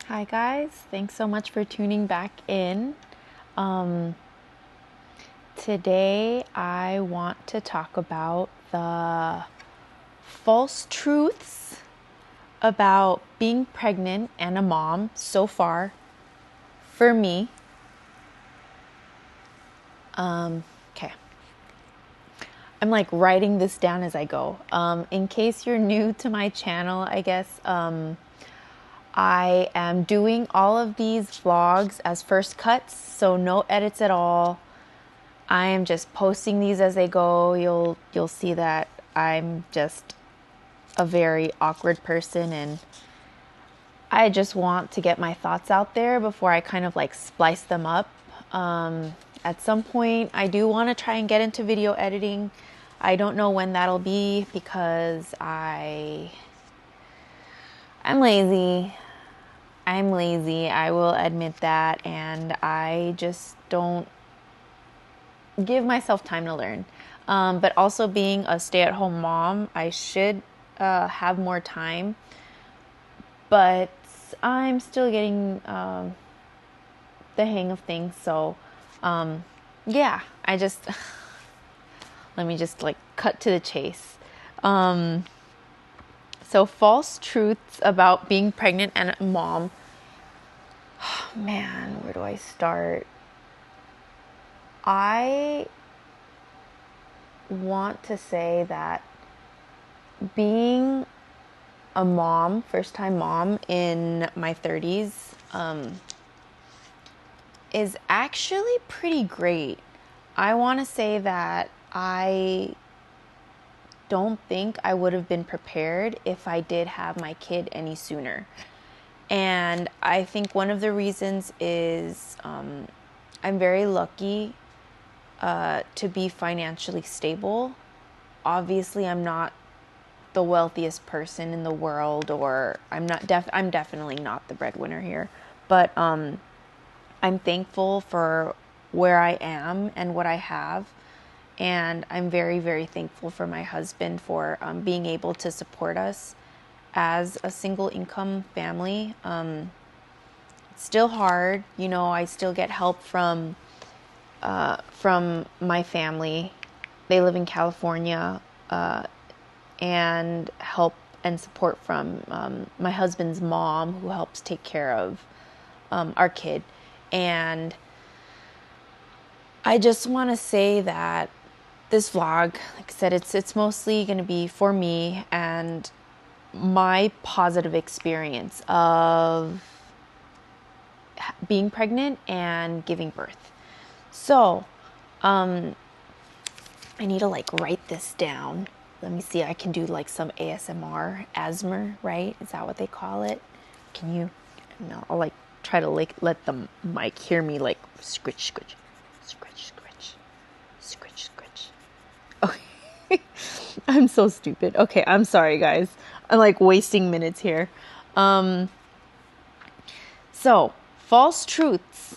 Hi guys, thanks so much for tuning back in. Um, Today I want to talk about the false truths about being pregnant and a mom so far for me. Okay, I'm like writing this down as I go. In case you're new to my channel, I guess I am doing all of these vlogs as first cuts, so no edits at all. I am just posting these as they go. You'll see that I'm just a very awkward person and I just want to get my thoughts out there before I kind of like splice them up. At some point, I do want to try and get into video editing. I don't know when that'll be because I'm lazy. I'm lazy. I will admit that, and I just don't give myself time to learn. But also being a stay-at-home mom, I should have more time. But I'm still getting the hang of things. So, yeah, I just let me just like cut to the chase. So false truths about being pregnant and a mom. Man, where do I start? I want to say that being a mom, first time mom in my 30s, is actually pretty great. I want to say that I don't think I would have been prepared if I did have my kid any sooner. And I think one of the reasons is I'm very lucky to be financially stable. Obviously, I'm not the wealthiest person in the world, or I'm definitely not the breadwinner here. But I'm thankful for where I am and what I have. And I'm very, very thankful for my husband for being able to support us as a single income family. It's still hard. I still get help from my family. They live in California, and help and support from my husband's mom, who helps take care of our kid. And I just want to say that this vlog, like I said, it's mostly going to be for me and my positive experience of being pregnant and giving birth. So, I need to like write this down. Let me see. I can do like some ASMR, ASMR, right? Is that what they call it? Can you? No, I'll like try to like let the mic hear me like scritch, scritch, scritch, scritch, scritch, scritch. Okay, I'm so stupid. Okay, I'm sorry, guys. I'm like wasting minutes here. So false truths,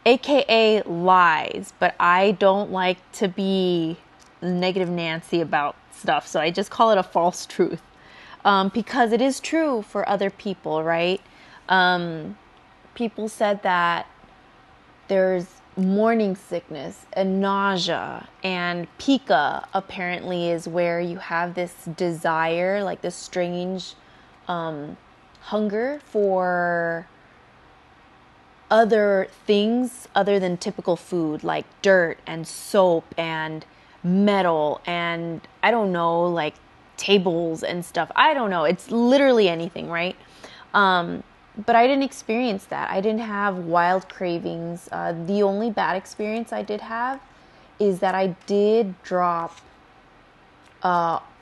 aka lies, but I don't like to be negative Nancy about stuff, so I just call it a false truth, because it is true for other people, right? People said that there's morning sickness and nausea, and pica apparently is where you have this desire, like this strange hunger for other things other than typical food, like dirt and soap and metal and I don't know, like tables and stuff. I don't know. It's literally anything, right? But I didn't experience that. I didn't have wild cravings. The only bad experience I did have is that I did drop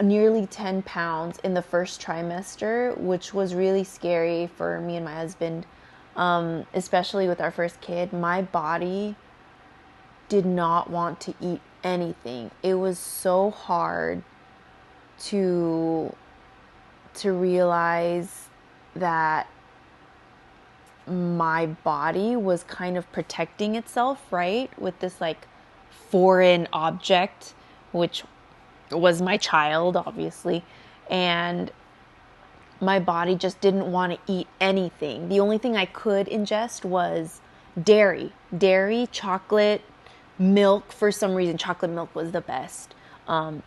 nearly 10 pounds in the first trimester, which was really scary for me and my husband. Especially with our first kid, my body did not want to eat anything. It was so hard to realize that my body was kind of protecting itself, right? With this like foreign object, which was my child, obviously. And my body just didn't want to eat anything. The only thing I could ingest was dairy, chocolate, milk. For some reason, chocolate milk was the best.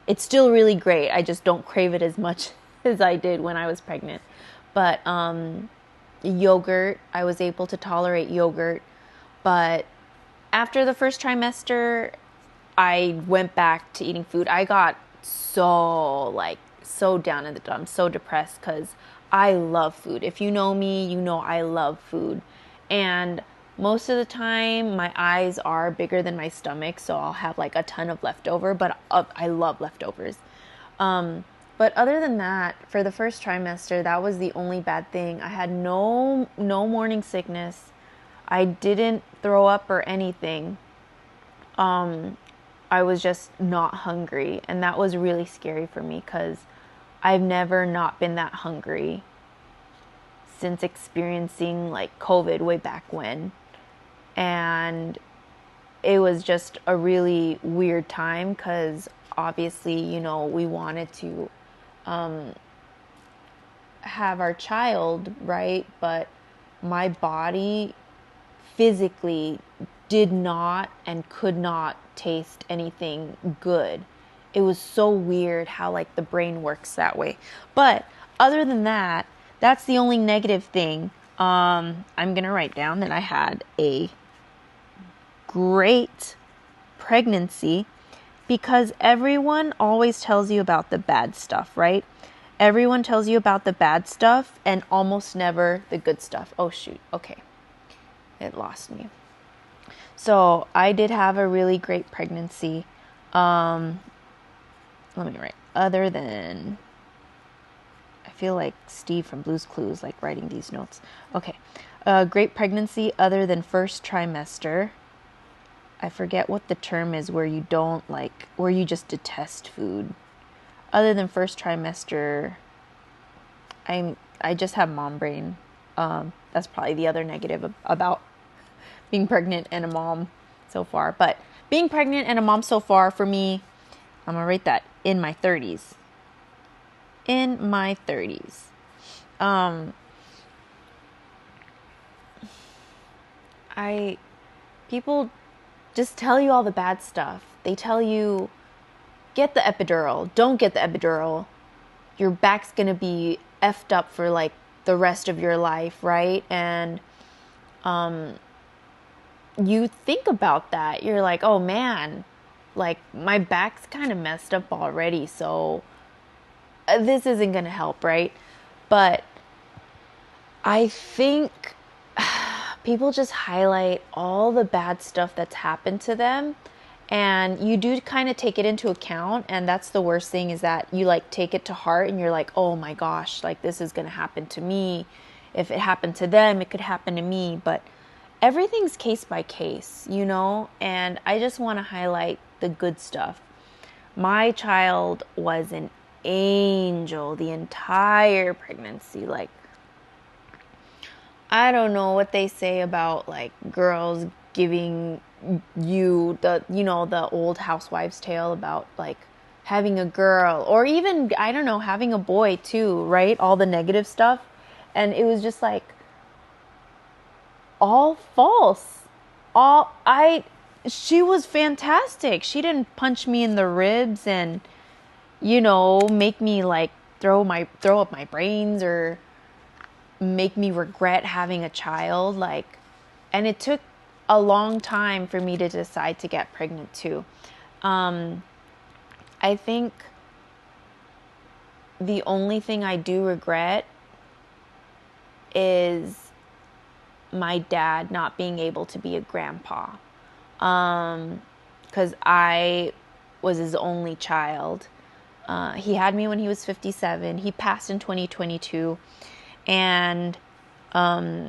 It's still really great. I just don't crave it as much as I did when I was pregnant. But yogurt, I was able to tolerate yogurt. But after the first trimester, I went back to eating food. I got so down in the dumps, so depressed, because I love food. If you know me, you know I love food. And most of the time, my eyes are bigger than my stomach, so I'll have like a ton of leftover, but I love leftovers. But other than that, for the first trimester, that was the only bad thing. I had no morning sickness. I didn't throw up or anything. I was just not hungry, and that was really scary for me because I've never not been that hungry since experiencing like COVID way back when. And it was just a really weird time because obviously, you know, we wanted to have our child, right? But my body physically did not and could not taste anything good. It was so weird how like the brain works that way. But other than that, that's the only negative thing. I'm gonna write down that I had a great pregnancy, because everyone always tells you about the bad stuff, right? Everyone tells you about the bad stuff and almost never the good stuff. Oh shoot, okay. It lost me. So I did have a really great pregnancy. Let me write. Other than, I feel like Steve from Blue's Clues, like writing these notes. Okay. Great pregnancy other than first trimester. I forget what the term is where you don't like, where you just detest food. Other than first trimester, I just have mom brain. That's probably the other negative about being pregnant and a mom so far. But being pregnant and a mom so far, for me, I'm going to rate that in my 30s. In my 30s. People just tell you all the bad stuff. They tell you, get the epidural, don't get the epidural. Your back's going to be effed up for like the rest of your life, right? And you think about that. You're like, oh man, like my back's kind of messed up already, so this isn't going to help, right? But I think people just highlight all the bad stuff that's happened to them, and you do kind of take it into account. And that's the worst thing, is that you like take it to heart and you're like, oh my gosh, like this is going to happen to me. If it happened to them, it could happen to me. But everything's case by case, you know? And I just want to highlight the good stuff. My child was an angel the entire pregnancy. Like, I don't know what they say about like girls giving you the old housewives tale about like having a girl, or even, I don't know, having a boy too, right? All the negative stuff. And it was just like all false. She was fantastic. She didn't punch me in the ribs and, you know, make me like throw up my brains or make me regret having a child. Like, and it took a long time for me to decide to get pregnant too. I think the only thing I do regret is my dad not being able to be a grandpa. Because I was his only child. He had me when he was 57. He passed in 2022. And I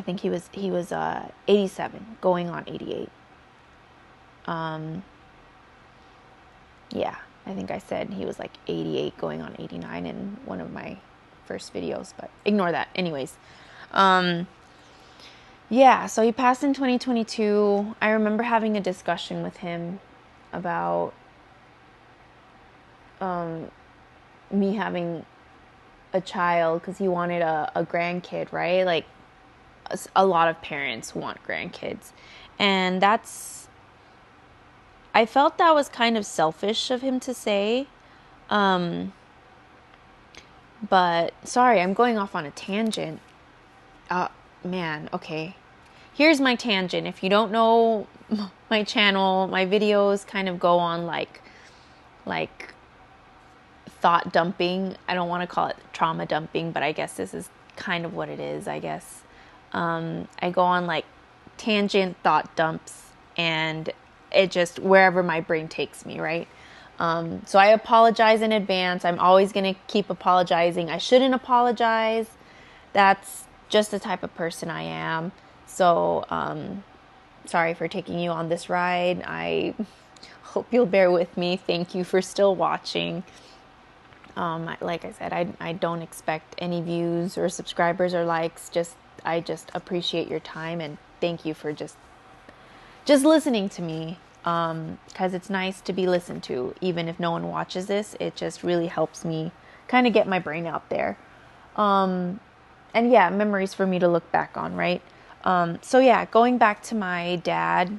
think he was 87, going on 88. Yeah, I think I said he was like 88, going on 89 in one of my first videos, but ignore that. Anyways, yeah, so he passed in 2022. I remember having a discussion with him about me having a child because he wanted a grandkid, right? Like a lot of parents want grandkids. And I felt that was kind of selfish of him to say. But sorry, I'm going off on a tangent. Man, okay. Here's my tangent. If you don't know my channel, my videos kind of go on like thought dumping. I don't want to call it trauma dumping, but I guess this is kind of what it is, I guess. I go on like tangent thought dumps, and it just wherever my brain takes me, right? So I apologize in advance. I'm always going to keep apologizing. I shouldn't apologize. That's just the type of person I am. So, sorry for taking you on this ride. I hope you'll bear with me. Thank you for still watching. Like I said, I don't expect any views or subscribers or likes. I just appreciate your time, and thank you for just listening to me. Because it's nice to be listened to, even if no one watches this. It just really helps me kind of get my brain out there. And yeah, memories for me to look back on, right? So yeah, going back to my dad,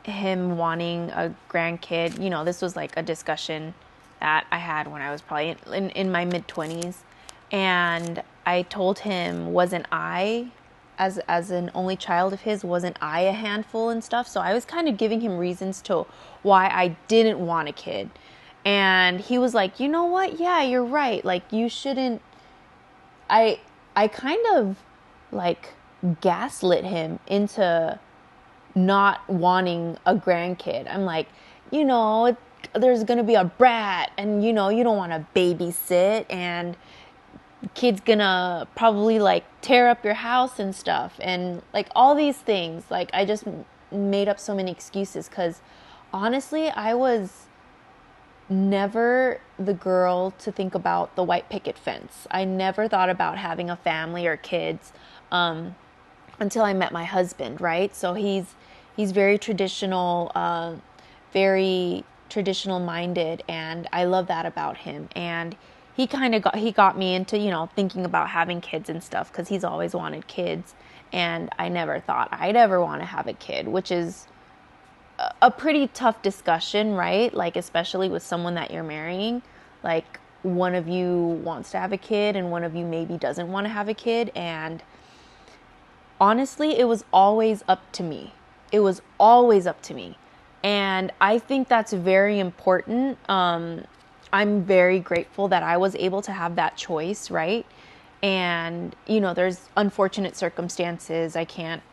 him wanting a grandkid, this was like a discussion that I had when I was probably in my mid-20s. And I told him, wasn't I, as an only child of his, wasn't I a handful and stuff? So I was kind of giving him reasons to why I didn't want a kid. And he was like, you know what? Yeah, you're right. Like, you shouldn't. I kind of like gaslit him into not wanting a grandkid. I'm like, there's going to be a brat, and you don't want to babysit, and kid's gonna probably like tear up your house and stuff, and like all these things. Like, I just made up so many excuses because honestly, I was never the girl to think about the white picket fence. I never thought about having a family or kids until I met my husband, right? So he's very traditional, very traditional minded, and I love that about him. And he got me into, thinking about having kids and stuff, because he's always wanted kids, and I never thought I'd ever want to have a kid, which is a pretty tough discussion, right? Like, especially with someone that you're marrying. Like, one of you wants to have a kid and one of you maybe doesn't want to have a kid. And honestly, it was always up to me. It was always up to me. And I think that's very important. I'm very grateful that I was able to have that choice, right? And, there's unfortunate circumstances I can't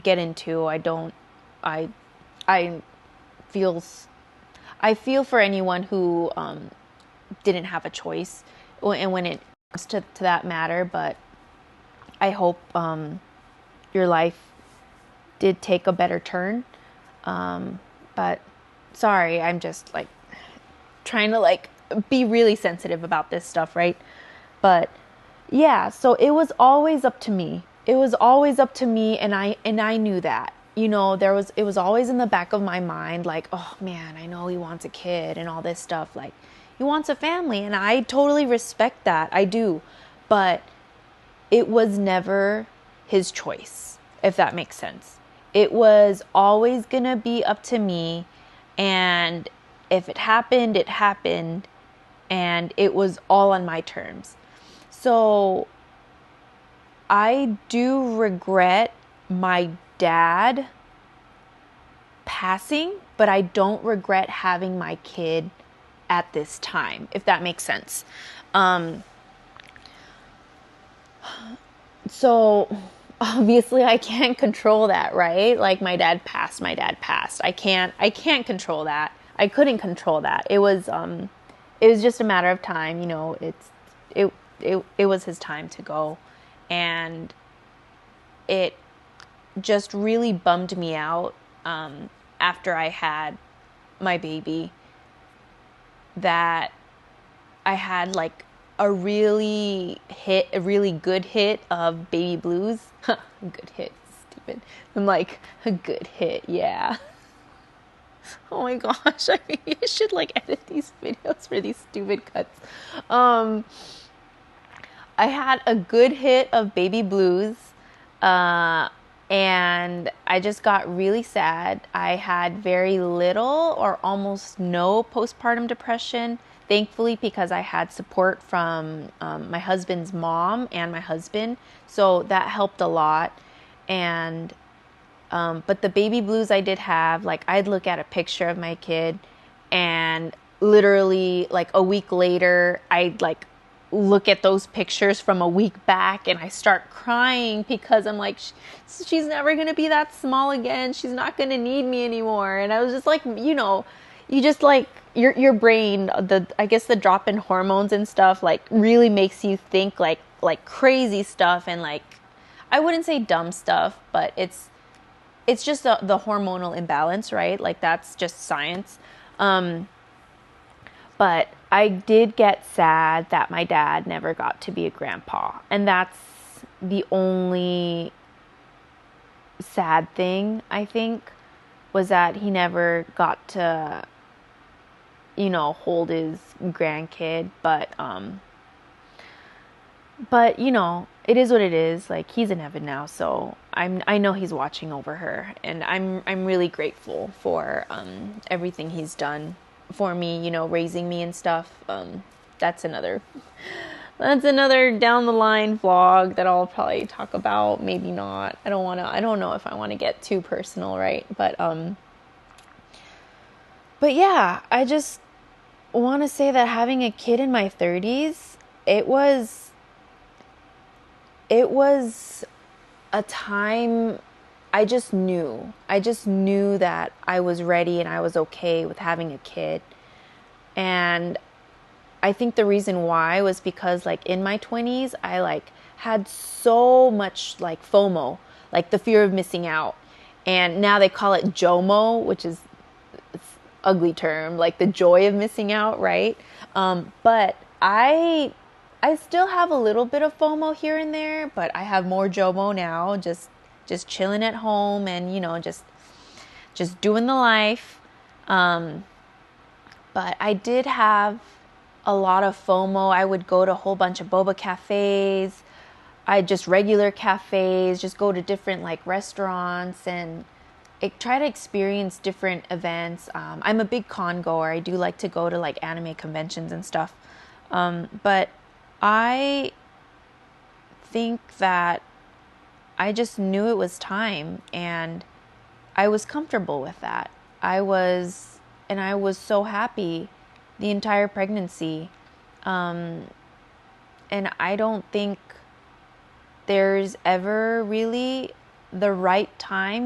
get into. I feel for anyone who didn't have a choice, and when it comes to that matter. But I hope your life did take a better turn. But sorry, I'm just like trying to like be really sensitive about this stuff, right? But yeah, so it was always up to me. It was always up to me, and I knew that. It was always in the back of my mind, like, oh man, I know he wants a kid and all this stuff. Like, he wants a family, and I totally respect that. I do. But it was never his choice, if that makes sense. It was always going to be up to me, and if it happened, it happened, and it was all on my terms. So I do regret my dad passing, but I don't regret having my kid at this time, if that makes sense. So obviously I can't control that, right? Like, my dad passed. I can't control that. I couldn't control that. It was just a matter of time, it was his time to go. And it just really bummed me out after I had my baby, that I had like a really good hit of baby blues. Good hit, stupid. I'm like, a good hit, yeah. Oh my gosh, I should like edit these videos for these stupid cuts. I had a good hit of baby blues. And I just got really sad. I had very little or almost no postpartum depression, thankfully, because I had support from my husband's mom and my husband. So that helped a lot. And but the baby blues I did have, like I'd look at a picture of my kid and literally like a week later, I'd like look at those pictures from a week back and I start crying because I'm like, she's never going to be that small again. She's not going to need me anymore. And I was just like, you just like your brain, I guess the drop in hormones and stuff like really makes you think like crazy stuff. And like, I wouldn't say dumb stuff, but it's just the hormonal imbalance, right? Like that's just science. But I did get sad that my dad never got to be a grandpa. And that's the only sad thing, I think, was that he never got to, hold his grandkid. But it is what it is. Like, he's in heaven now, so I know he's watching over her. And I'm really grateful for everything he's done for me, raising me and stuff. That's another down the line vlog that I'll probably talk about. Maybe not. I don't know if I want to get too personal, right? But yeah, I just want to say that having a kid in my 30s, it was a time I just knew that I was ready and I was okay with having a kid. And I think the reason why was because like in my 20s, I like had so much like FOMO, like the fear of missing out. And now they call it JOMO, which is it's an ugly term, like the joy of missing out, right? But I still have a little bit of FOMO here and there, but I have more JOMO now, just chilling at home and, just doing the life. But I did have a lot of FOMO. I would go to a whole bunch of boba cafes. Just regular cafes, just go to different like restaurants and try to experience different events. I'm a big con goer. I do like to go to like anime conventions and stuff. But I think that I just knew it was time and I was comfortable with that. I was so happy the entire pregnancy. And I don't think there's ever really the right time,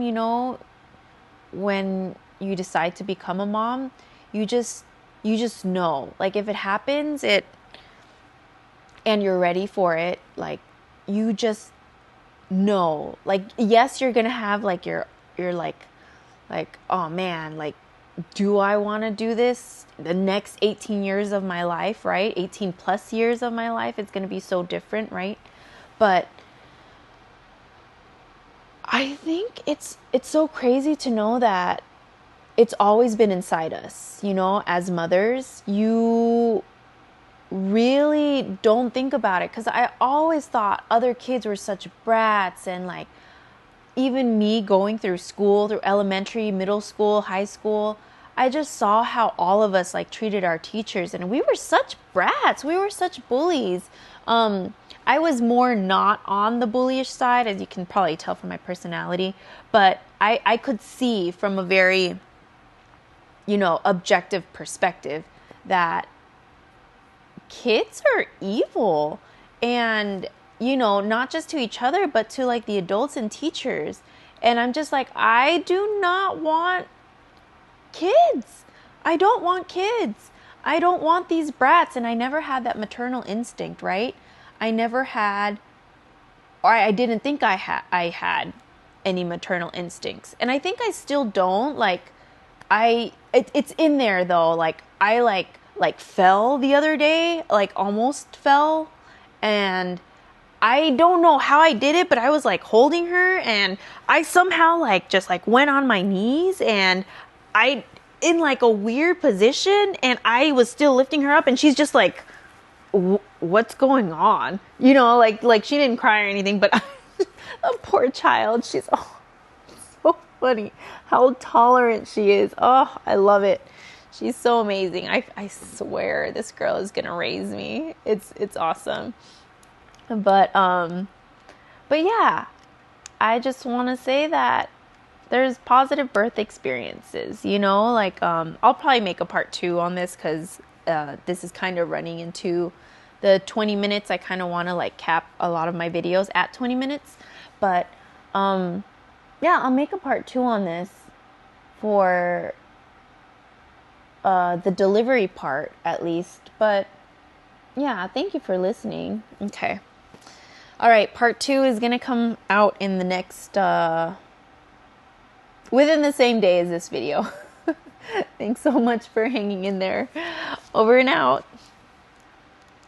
when you decide to become a mom. You just know, like if it happens, and you're ready for it, like you just know, like, yes, you're gonna have like you're like, oh man, like, do I want to do this the next 18 years of my life, right? 18 plus years of my life. It's gonna be so different, right? But I think it's so crazy to know that it's always been inside us, as mothers. You really don't think about it, because I always thought other kids were such brats, and like even me going through school, through elementary, middle school, high school, I just saw how all of us like treated our teachers, and we were such brats. We were such bullies. I was more not on the bullyish side, as you can probably tell from my personality, but I could see from a very, objective perspective that kids are evil, and not just to each other, but to like the adults and teachers. And I'm just like, I do not want kids. I don't want kids. I don't want these brats. And I never had that maternal instinct, right? I never had, or I didn't think I had any maternal instincts. And I think I still don't. Like, it's in there though. Like, I like fell the other day, like almost fell, and I don't know how I did it, but I was like holding her, and I somehow like just like went on my knees, and I in like a weird position, and I was still lifting her up, and she's just like what's going on? You know, like she didn't cry or anything, but a poor child. She's so funny how tolerant she is. Oh, I love it. She's so amazing. I swear this girl is gonna raise me. It's awesome. But yeah, I just want to say that there's positive birth experiences, you know, like I'll probably make a part 2 on this because this is kind of running into the 20 minutes. I kind of want to like cap a lot of my videos at 20 minutes, but yeah, I'll make a part 2 on this for the delivery part at least. But yeah, thank you for listening. Okay. All right, part 2 is going to come out in the next, within the same day as this video. Thanks so much for hanging in there. Over and out.